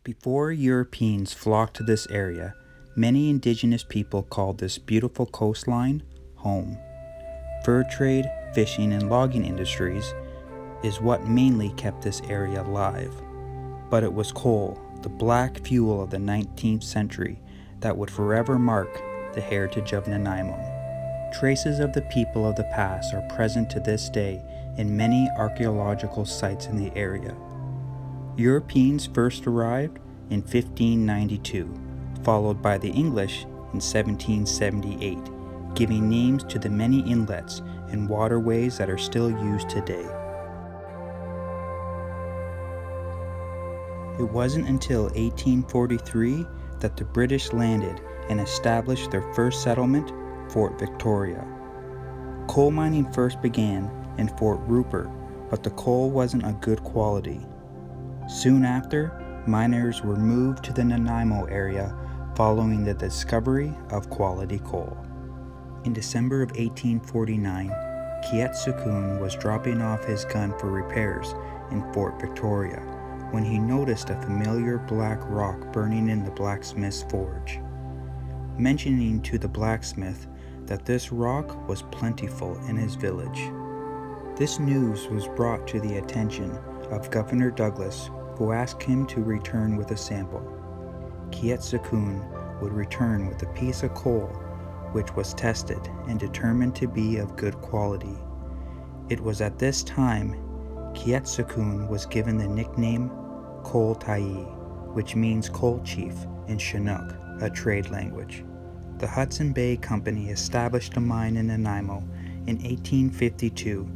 Before Europeans flocked to this area, many indigenous people called this beautiful coastline home. Fur trade, fishing, and logging industries is what mainly kept this area alive. But it was coal, the black fuel of the 19th century, that would forever mark the heritage of Nanaimo. Traces of the people of the past are present to this day in many archaeological sites in the area. Europeans first arrived in 1592, followed by the English in 1778, giving names to the many inlets and waterways that are still used today. It wasn't until 1843 that the British landed and established their first settlement, Fort Victoria. Coal mining first began in Fort Rupert, but the coal wasn't a good quality. Soon after, miners were moved to the Nanaimo area following the discovery of quality coal. In December of 1849, Chewichikan was dropping off his gun for repairs in Fort Victoria when he noticed a familiar black rock burning in the blacksmith's forge. Mentioning to the blacksmith that this rock was plentiful in his village. This news was brought to the attention of Governor Douglas, who asked him to return with a sample. Chewichikan would return with a piece of coal which was tested and determined to be of good quality. It was at this time Chewichikan was given the nickname Coal Tyee, which means coal chief in Chinook, a trade language. The Hudson Bay Company established a mine in Nanaimo in 1852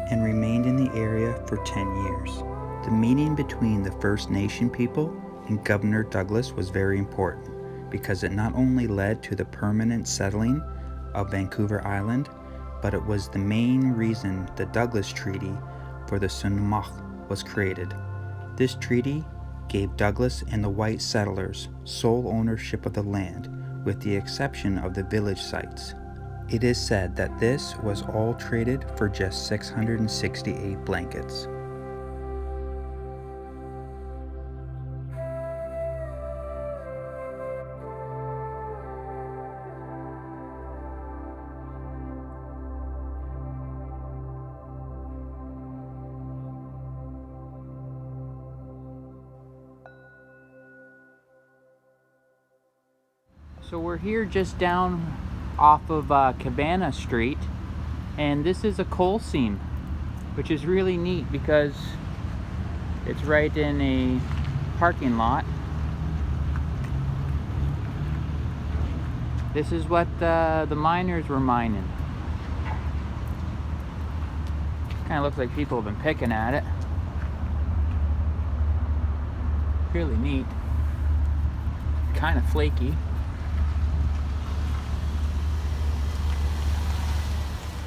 and remained in the area for 10 years. The meeting between the First Nation people and Governor Douglas was very important because it not only led to the permanent settling of Vancouver Island, but it was the main reason the Douglas Treaty for the Snunemuxw was created. This treaty gave Douglas and the white settlers sole ownership of the land, with the exception of the village sites. It is said that this was all traded for just 668 blankets. So we're here just down off of Cabana Street, and this is a coal seam, which is really neat because it's right in a parking lot. This is what the miners were mining. Kind of looks like people have been picking at it. Really neat. Kind of flaky.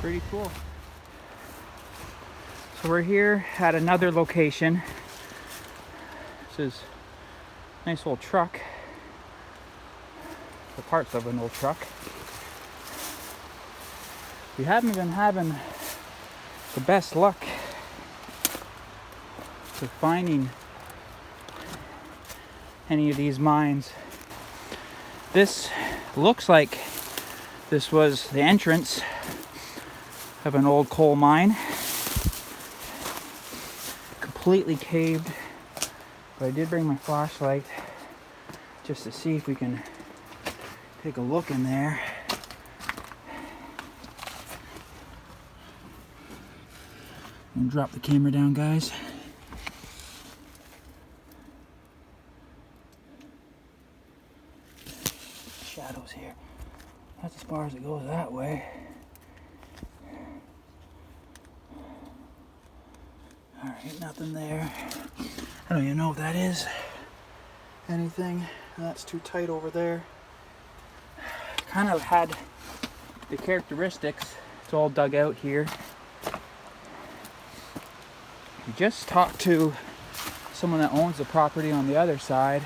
Pretty cool. So we're here at another location. This is a nice old truck. The parts of an old truck. We haven't been having the best luck with finding any of these mines. This looks like this was the entrance of an old coal mine, completely caved, but I did bring my flashlight just to see if we can take a look in there. And drop the camera down, guys. Shadows here. That's as far as it goes that way. Alright, nothing there. I don't even know if that is anything. That's too tight over there. Kind of had the characteristics. It's all dug out here. We just talked to someone that owns the property on the other side,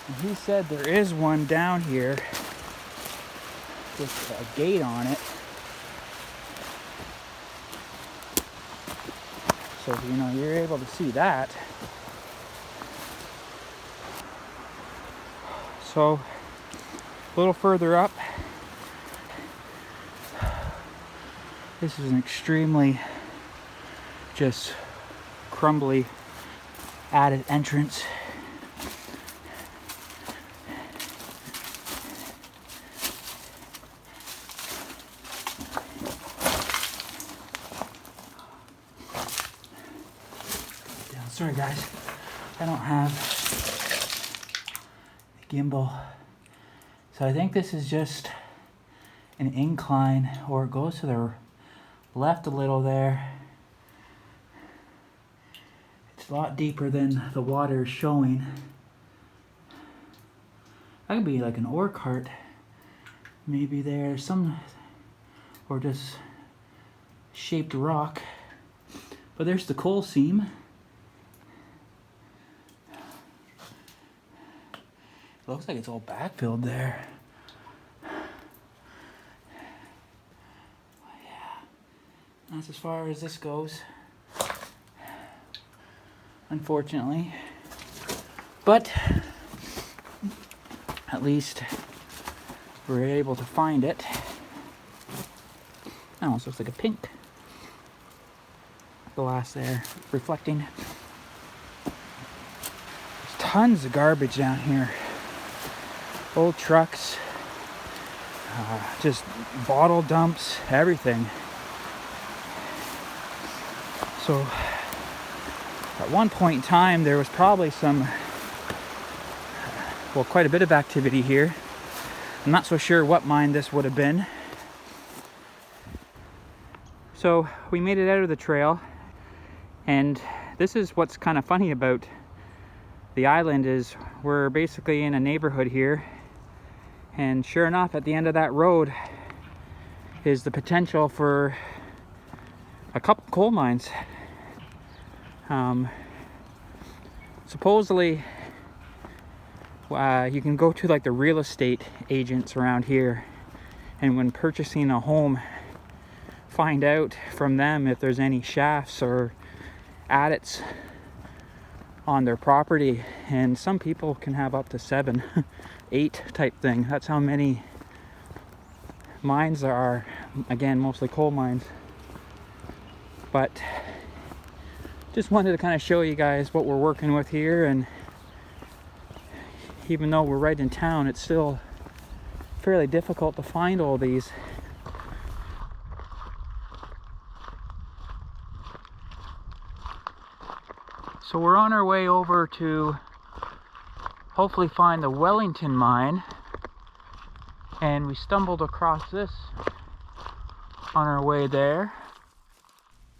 and he said there is one down here with a gate on it. So, you know, you're able to see that. So a little further up, this is an extremely just crumbly added entrance. Sorry guys, I don't have the gimbal. So I think this is just an incline, or it goes to the left a little there. It's a lot deeper than the water is showing. That could be like an ore cart. Maybe there's some, or just shaped rock. But there's the coal seam. Looks like it's all backfilled there. Yeah, that's as far as this goes, unfortunately. But at least we're able to find it. That almost looks like a pink glass there, reflecting. There's tons of garbage down here. Old trucks, just bottle dumps, everything. So at one point in time there was probably quite a bit of activity here. I'm not so sure what mine this would have been. So we made it out of the trail, and this is what's kind of funny about the island is we're basically in a neighborhood here. And sure enough, at the end of that road is the potential for a couple coal mines. Supposedly, you can go to like the real estate agents around here, and when purchasing a home, find out from them if there's any shafts or adits on their property. And some people can have up to 7, 8 type thing. That's how many mines there are. Again, mostly coal mines. But just wanted to kind of show you guys what we're working with here. And even though we're right in town, it's still fairly difficult to find all these. So we're on our way over to hopefully find the Wellington mine, and we stumbled across this on our way there.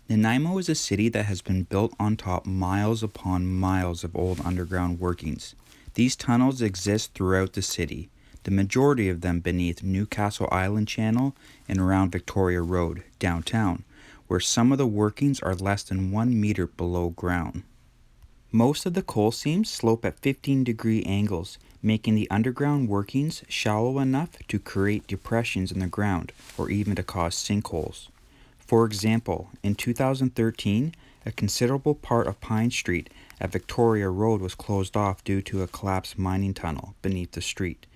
Nanaimo is a city that has been built on top miles upon miles of old underground workings. These tunnels exist throughout the city, the majority of them beneath Newcastle Island Channel and around Victoria Road, downtown, where some of the workings are less than 1 meter below ground. Most of the coal seams slope at 15-degree angles, making the underground workings shallow enough to create depressions in the ground or even to cause sinkholes. For example, in 2013, a considerable part of Pine Street at Victoria Road was closed off due to a collapsed mining tunnel beneath the street.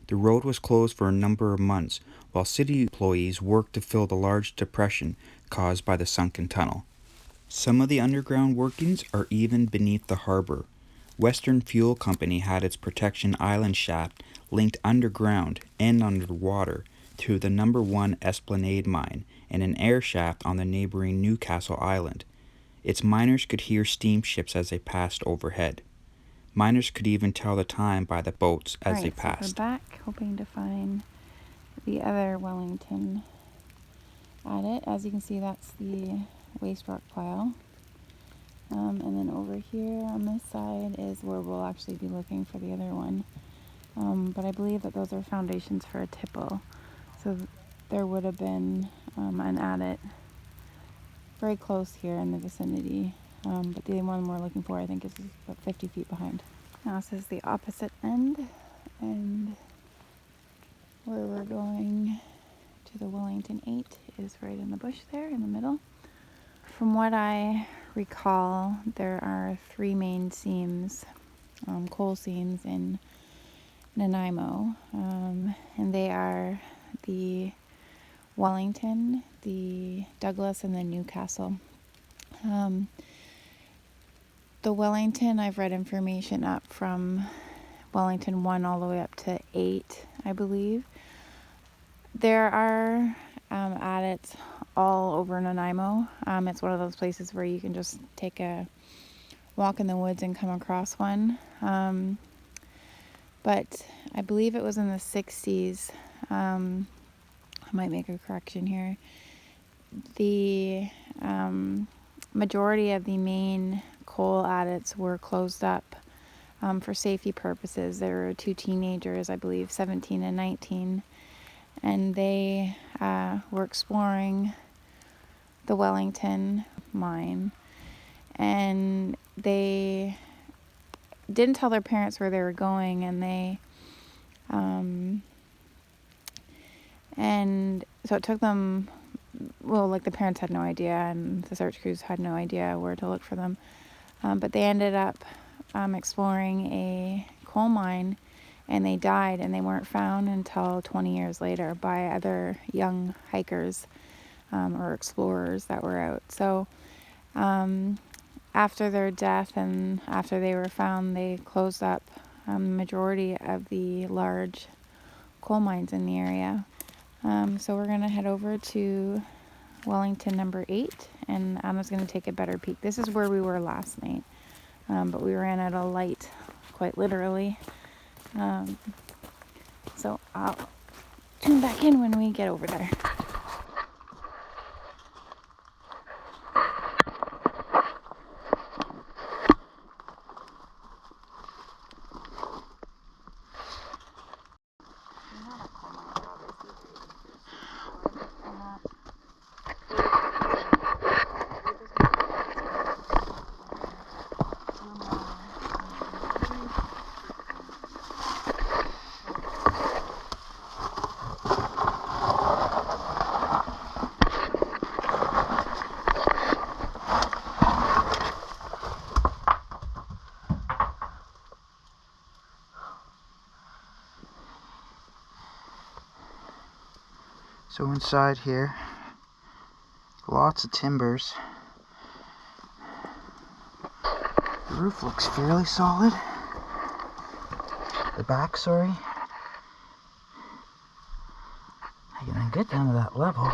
The road was closed for a number of months while city employees worked to fill the large depression caused by the sunken tunnel. Some of the underground workings are even beneath the harbor. Western Fuel Company had its Protection Island shaft linked underground and underwater to the No. 1 Esplanade mine and an air shaft on the neighboring Newcastle Island. Its miners could hear steamships as they passed overhead. Miners could even tell the time by the boats as they passed. So we're back, hoping to find the other Wellington adit. As you can see, that's the waste rock pile. And then over here on this side is where we'll actually be looking for the other one. But I believe that those are foundations for a tipple. So there would have been an adit very close here in the vicinity. But the one we're looking for, I think, is about 50 feet behind. Now this is the opposite end, and where we're going to the Wellington 8 is right in the bush there in the middle. From what I recall, there are 3 main seams, coal seams in Nanaimo, and they are the Wellington, the Douglas, and the Newcastle. The Wellington, I've read information up from Wellington 1 all the way up to 8, I believe. There are adits all over Nanaimo. It's one of those places where you can just take a walk in the woods and come across one. But I believe it was in the 60s. I might make a correction here. The majority of the main coal adits were closed up for safety purposes. There were 2 teenagers, I believe, 17 and 19, and they were exploring the Wellington mine, and they didn't tell their parents where they were going, and and so it took them, well, like the parents had no idea and the search crews had no idea where to look for them, but they ended up exploring a coal mine, and they died, and they weren't found until 20 years later by other young hikers or explorers that were out. So after their death and after they were found, they closed up the majority of the large coal mines in the area. So we're going to head over to Wellington number 8, and Anna's going to take a better peek. This is where we were last night, but we ran out of light, quite literally. So I'll tune back in when we get over there. So inside here, lots of timbers. The roof looks fairly solid. The back, sorry. I can get down to that level.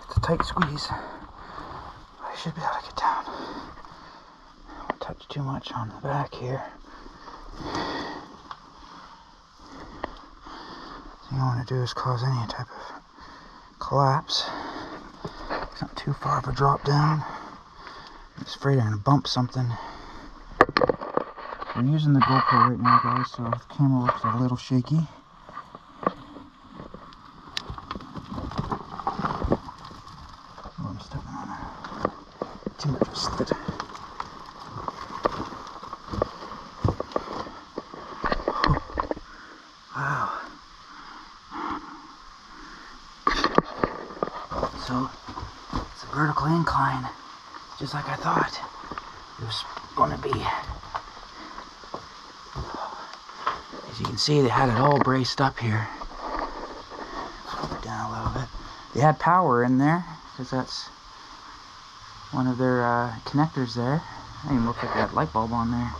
It's a tight squeeze. I should be able to get down. I won't touch too much on the back here. Thing I want to do is cause any type of collapse. It's not too far of a drop down. I'm just afraid I'm going to bump something. We're using the GoPro right now, guys, so the camera looks a little shaky. Oh, I'm stepping on a timber just slid. Wow. So, it's a vertical incline, just like I thought it was going to be. As you can see, they had it all braced up here. Slow it down a little bit. They had power in there, because that's one of their connectors there. It even looks like they had a light bulb on there.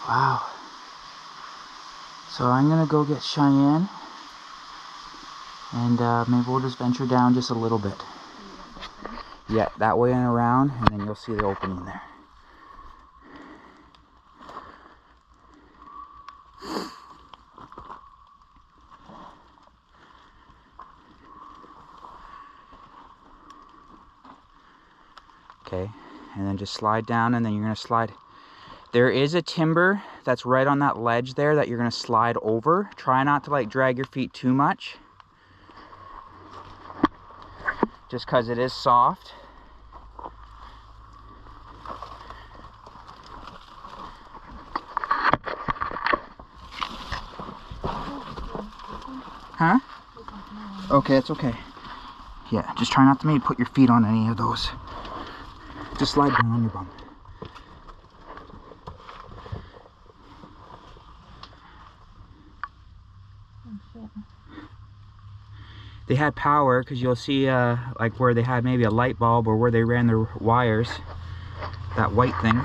Wow. So I'm going to go get Cheyenne, and maybe we'll just venture down just a little bit. Yeah, that way and around, and then you'll see the opening there. Okay, and then just slide down, and then you're going to slide. There is a timber that's right on that ledge there that you're going to slide over. Try not to like drag your feet too much, just because it is soft. Huh? Okay, it's okay. Yeah, just try not to maybe put your feet on any of those. Just slide down on your bum. Oh shit. They had power, because you'll see like where they had maybe a light bulb or where they ran their wires. That white thing.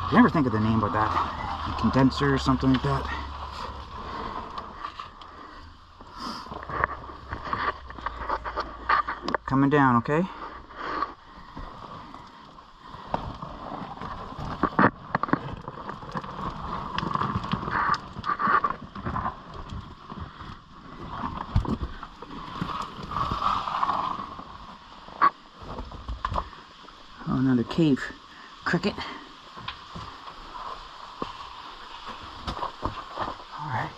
I never think of the name of that. A condenser or something like that. Coming down, okay? Oh, another cave. Cricket. Alright.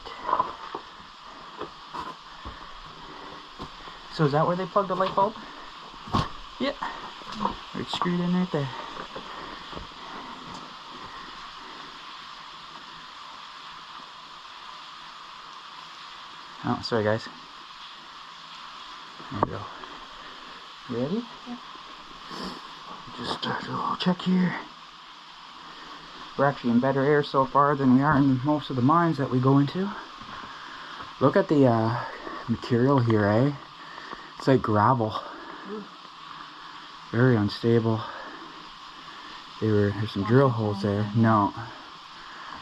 So is that where they plugged the light bulb? Yeah. It's screwed in right there. Oh, sorry guys. There we go. You ready? Yeah. Just do a little check here. We're actually in better air so far than we are in most of the mines that we go into. Look at the material here, eh? It's like gravel. Very unstable. There's some drill holes there. No.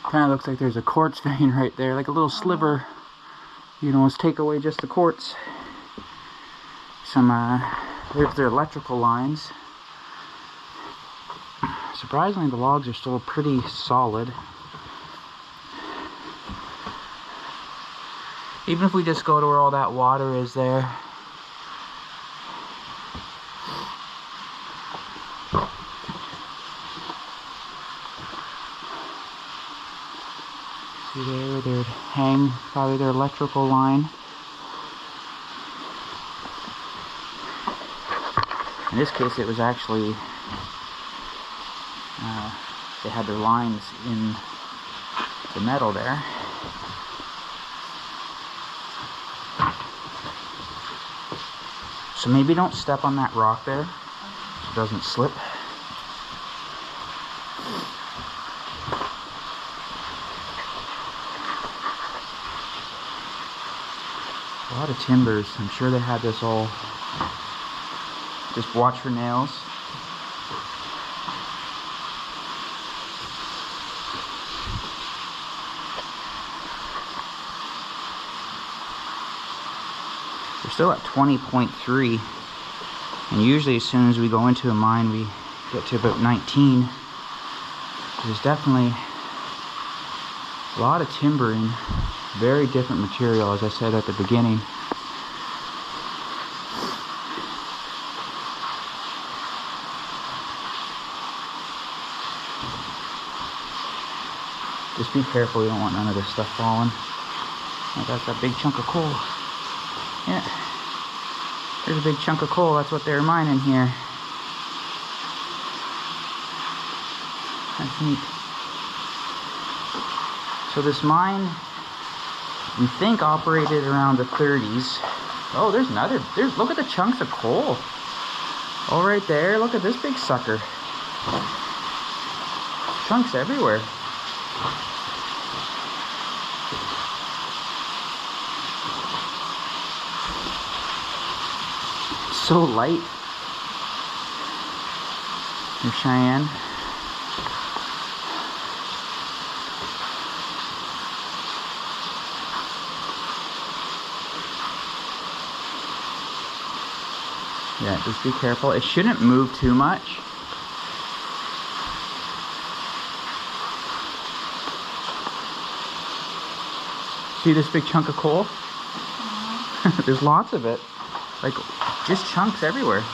Kind of looks like there's a quartz vein right there, like a little sliver. You know, let's take away just the quartz. Some, there's their electrical lines. Surprisingly, the logs are still pretty solid. Even if we just go to where all that water is there. See there where they'd hang probably their electrical line. In this case, it was actually they had their lines in the metal there. So maybe don't step on that rock there so it doesn't slip. A lot of timbers. I'm sure they had this all. Just watch for nails. We're still at 20.3, and usually as soon as we go into a mine we get to about 19. There's definitely a lot of timbering, very different material, as I said at the beginning. Just be careful, you don't want none of this stuff falling. Oh, that's that big chunk of coal. Yeah, there's a big chunk of coal. That's what they're mining here. That's neat. So this mine, we think, operated around the 30s. Oh, there's another. Look at the chunks of coal. Oh, right there. Look at this big sucker. Chunks everywhere. So light. There's Cheyenne. Yeah, just be careful. It shouldn't move too much. See this big chunk of coal? There's lots of it. Like, just chunks everywhere.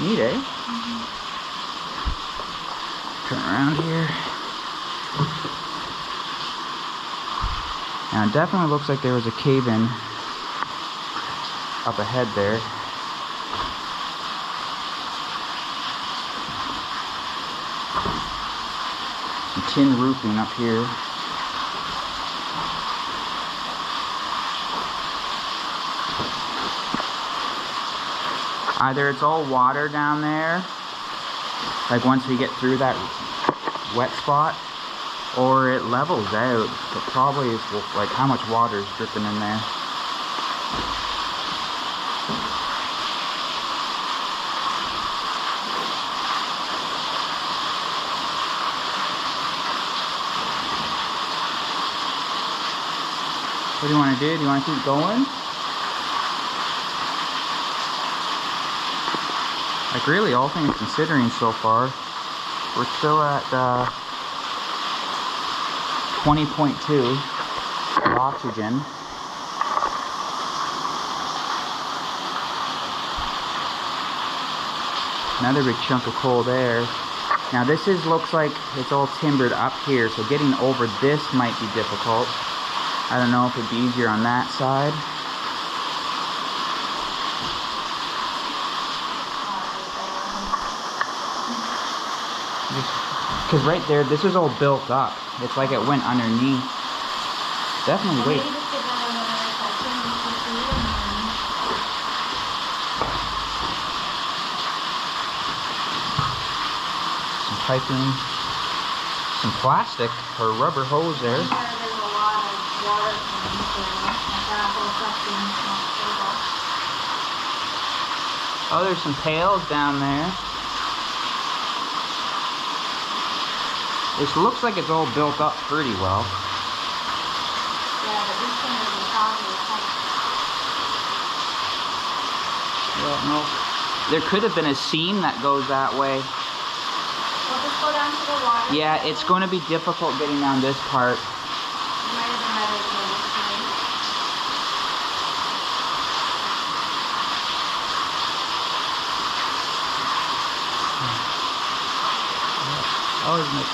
Neat, eh? Mm-hmm. Turn around here. Now, it definitely looks like there was a cave-in up ahead there. Some tin roofing up here. Either it's all water down there, like once we get through that wet spot, or it levels out. But probably is like how much water is dripping in there. What do you want to do? Do you want to keep going? Like really, all things considering so far, we're still at 20.2 oxygen. Another big chunk of coal there. Now this looks like it's all timbered up here, so getting over this might be difficult. I don't know if it'd be easier on that side. Because right there, this is all built up. It's like it went underneath. Definitely wait. Some piping, some plastic or rubber hose there. Oh, there's some pails down there. This looks like it's all built up pretty well. Yeah, but these things are Well, no. There could have been a seam that goes that way. We'll just go down to the water. Yeah, it's going to be difficult getting down this part. Might have been better to go this way. Oh, isn't it?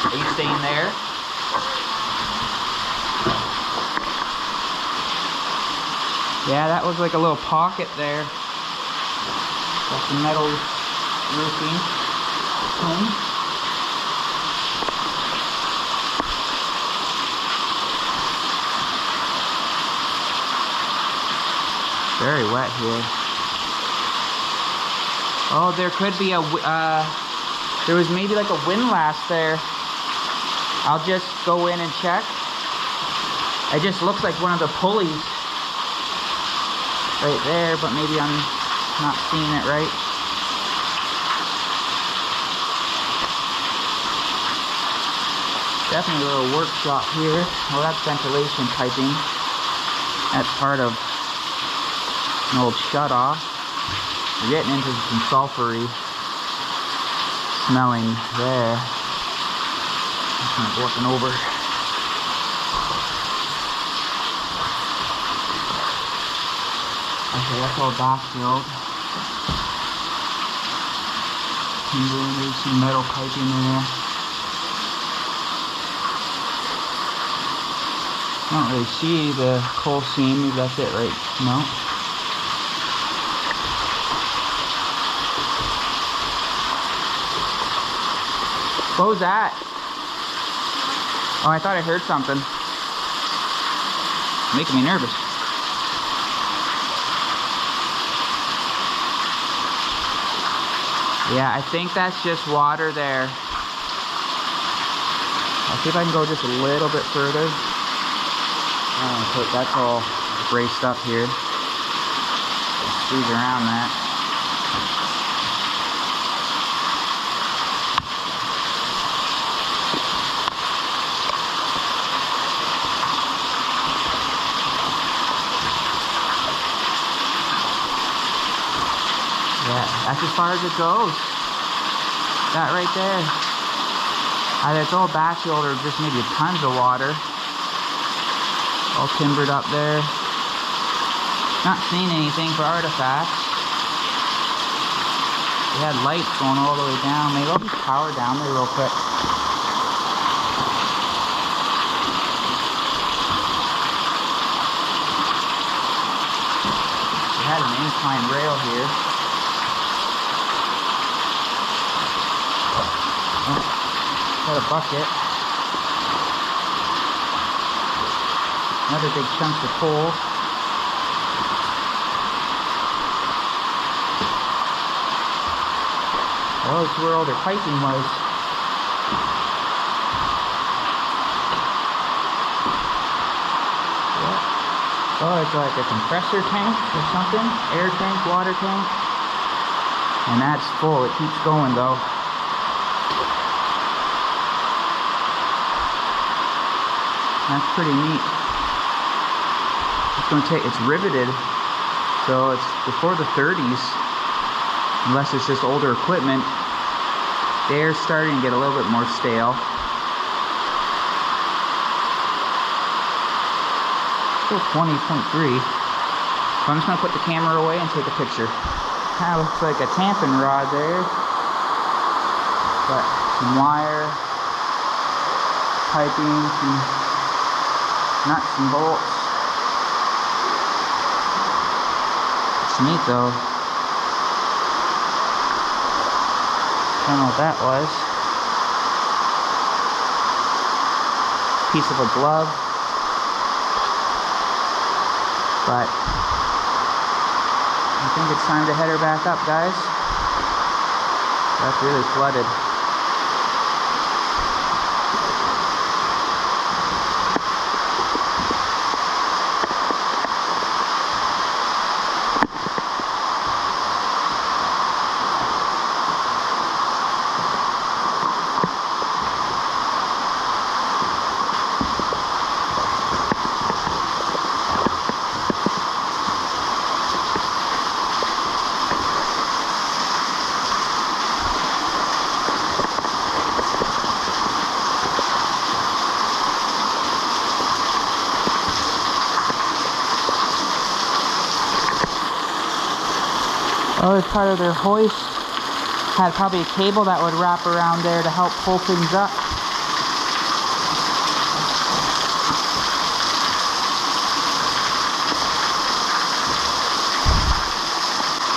Are you staying there? Yeah, that was like a little pocket there. Got some metal roofing. Very wet here. Oh, there could be a, there was maybe like a windlass there. I'll just go in and check. It just looks like one of the pulleys right there, but maybe I'm not seeing it right. Definitely a little workshop here. Well, that's ventilation piping. That's part of an old shut-off. We're getting into some sulfury smelling there. Just kind of working over. Okay, that's all backfilled. There's some metal piping there. I don't really see the coal seam. Maybe that's it, right? No. What was that? Oh, I thought I heard something. Making me nervous. Yeah, I think that's just water there. I'll see if I can go just a little bit further. That's all braced up here. Squeeze around that. Yeah, that's as far as it goes. That right there. Either it's all backfilled or just maybe tons of water. All timbered up there. Not seeing anything for artifacts. We had lights going all the way down. Maybe I'll just power down there real quick. We had an incline rail here. Got a bucket. Another big chunk of coal. Oh, it's where all their piping was. Yeah. Oh, it's like a compressor tank or something. Air tank, water tank. And that's full. It keeps going though. That's pretty neat. It's going to take, it's riveted. So it's before the 30s. Unless it's just older equipment. The air's starting to get a little bit more stale. Still 20.3. So I'm just going to put the camera away and take a picture. That looks like a tamping rod there. But some wire, piping, some nuts and bolts. It's neat though. I don't know what that was. Piece of a glove. But I think it's time to head her back up, guys. That's really flooded. Oh, as part of their hoist, had probably a cable that would wrap around there to help pull things up.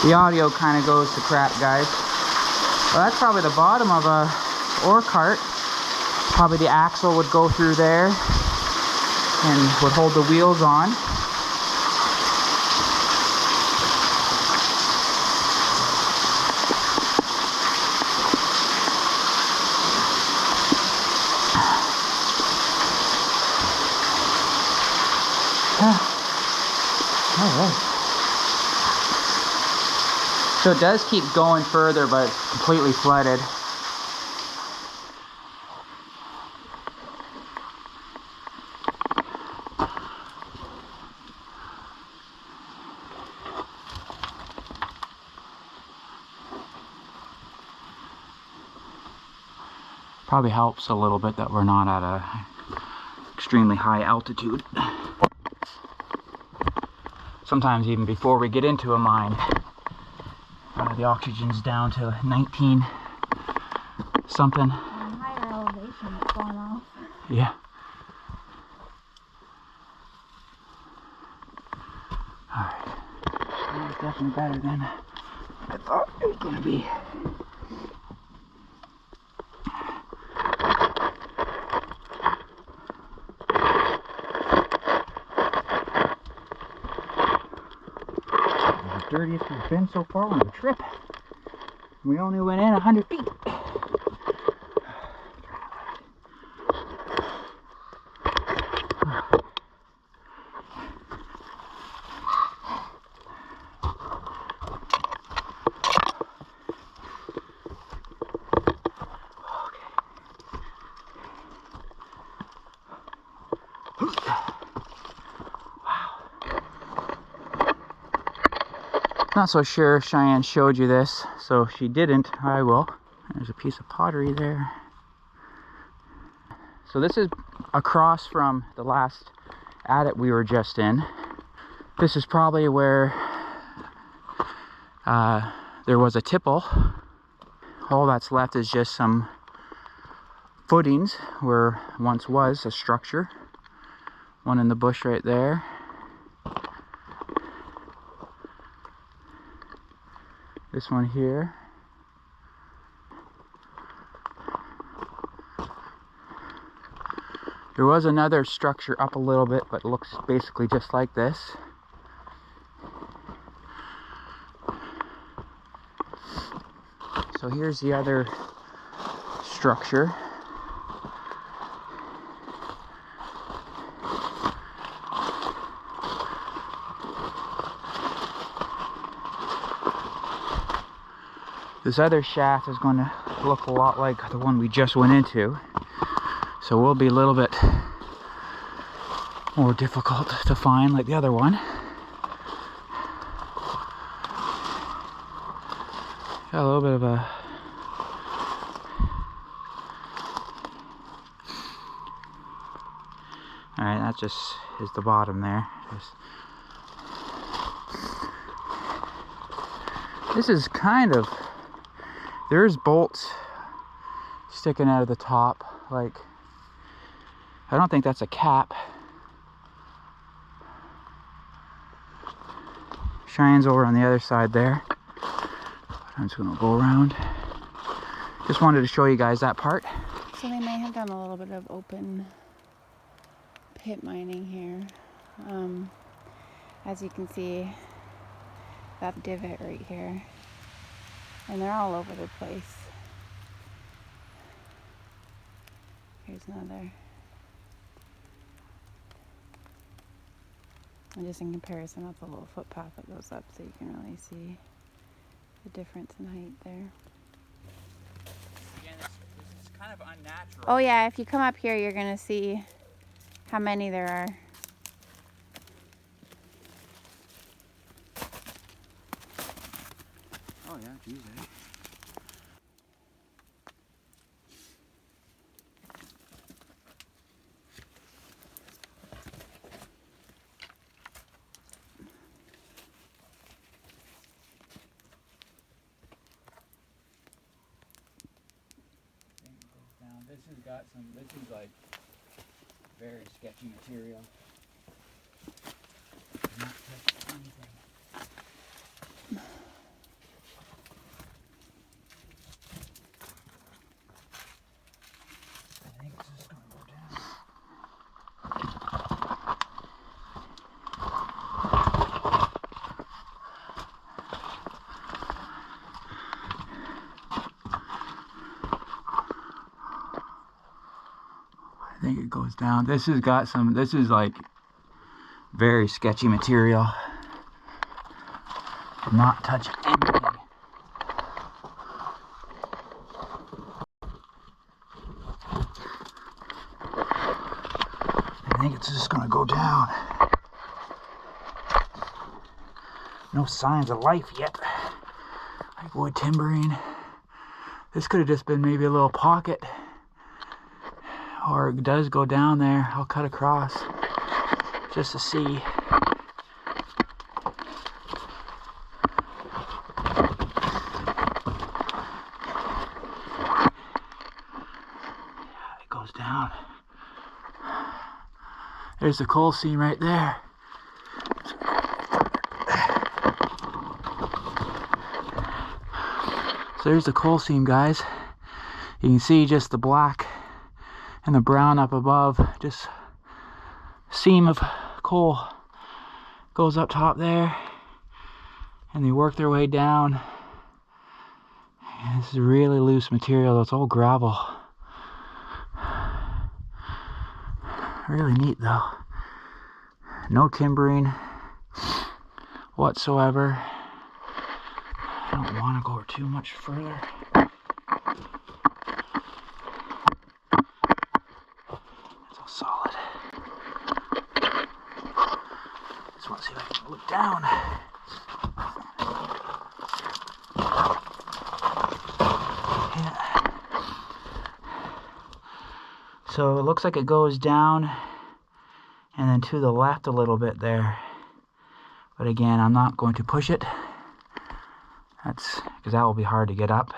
The audio kind of goes to crap, guys. Well, that's probably the bottom of a ore cart. Probably the axle would go through there and would hold the wheels on. Alright. So it does keep going further, but it's completely flooded. Probably helps a little bit that we're not at a extremely high altitude. Sometimes even before we get into a mine, the oxygen's down to 19 something. On higher elevation, it's going off. Yeah. Alright. It's definitely better than I thought it was going to be. Dirtiest we've been so far on the trip. We only went in 100 feet. Not so sure if Cheyenne showed you this, so if she didn't, I will. There's a piece of pottery there. So this is across from the last adit we were just in. This is probably where there was a tipple. All that's left is just some footings where once was a structure. One in the bush right there. This one here. There was another structure up a little bit, but it looks basically just like this. So here's the other structure. This other shaft is going to look a lot like the one we just went into, so it will be a little bit more difficult to find like the other one. Got a little bit of a alright, that just is the bottom there. This is kind of, there's bolts sticking out of the top, like, I don't think that's a cap. Shines over on the other side there. I'm just gonna go around. Just wanted to show you guys that part. So they may have done a little bit of open pit mining here. As you can see, that divot right here. And they're all over the place. Here's another. And just in comparison, that's a little footpath that goes up, so you can really see the difference in height there. Again, it's kind of unnatural. Oh yeah, if you come up here, you're gonna see how many there are. Oh yeah, geez, eh? This has got some, this is like very sketchy material. Not touch anything. I think this is going to go down. I think it goes down. This has got some, this is like very sketchy material. Not touch anything. I think it's just gonna go down. No signs of life yet. Like wood timbering. This could have just been maybe a little pocket. Or it does go down there. I'll cut across just to see. Yeah, it goes down. There's the coal seam right there. So there's the coal seam, guys. You can see just the black and the brown up above. Just seam of coal goes up top there, and they work their way down. And this is really loose material. It's all gravel. Really neat though. No timbering whatsoever. I don't want to go too much further. It's all solid. Just want to see if I can look down. Yeah. So it looks like it goes down and then to the left a little bit there. But again, I'm not going to push it. That's because that will be hard to get up.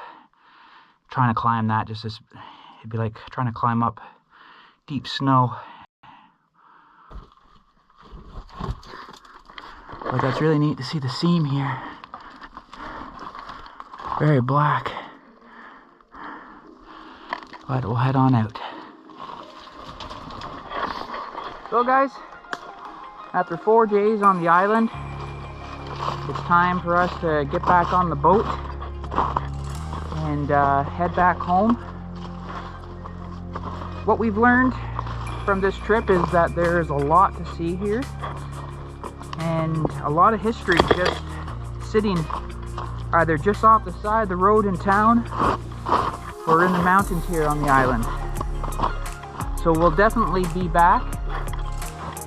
Trying to climb that just as it'd be like trying to climb up deep snow. But that's really neat to see the seam here. Very black. But we'll head on out. So guys, after 4 days on the island, it's time for us to get back on the boat and head back home. What we've learned from this trip is that there's a lot to see here and a lot of history just sitting either just off the side of the road in town or in the mountains here on the island. So we'll definitely be back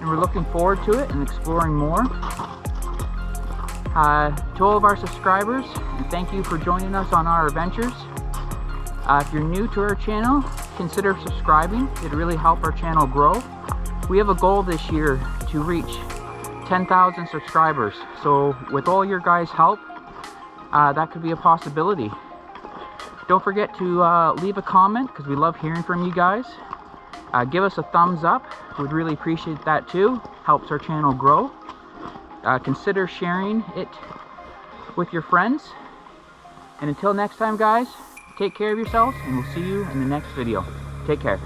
and we're looking forward to it and exploring more. To all of our subscribers, and thank you for joining us on our adventures. If you're new to our channel, consider subscribing. It'd really help our channel grow. We have a goal this year to reach 10,000 subscribers. So with all your guys' help, that could be a possibility. Don't forget to leave a comment because we love hearing from you guys. Give us a thumbs up. We'd really appreciate that too. Helps our channel grow. Consider sharing it with your friends. And until next time, guys, take care of yourselves and we'll see you in the next video. Take care.